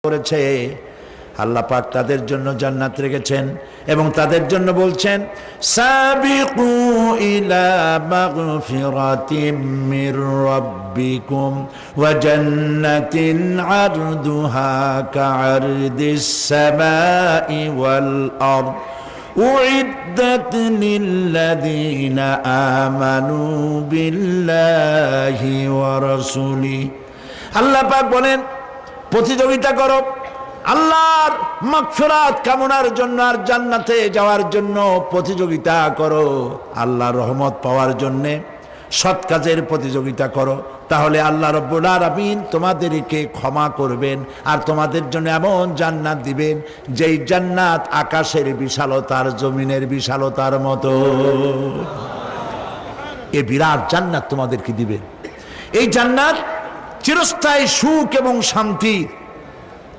করেছে আল্লাহ পাক তাদের জন্য জান্নাত রেখেছেন এবং তাদের জন্য বলছেন সাবিকু ইলা মাগফিরাতিম মির রাব্বিকুম ওয়া জান্নাতিন আরদুহা কাআরদিস সামাই ওয়াল আরদ উইদ্দাত লিল্লাযীনা আমানু বিল্লাহি ওয়া রাসূলিহি। আল্লাহ পাক বলেন প্রতিযোগিতা করো আল্লাহর মাগফিরাত কামনার জন্য আর জান্নাতে যাওয়ার জন্য প্রতিযোগিতা করো, আল্লাহর রহমত পাওয়ার জন্য সৎ কাজের প্রতিযোগিতা করো, তাহলে আল্লাহ রাব্বুল আলামিন তোমাদেরকে ক্ষমা করবেন আর তোমাদের জন্য এমন জান্নাত দিবেন যেই জান্নাত আকাশের বিশালতার জমিনের বিশালতার মতো। এই বিরাট জান্নাত তোমাদেরকে দিবেন। এই জান্নাত চিরস্থায়ী সুখ এবং শান্তি।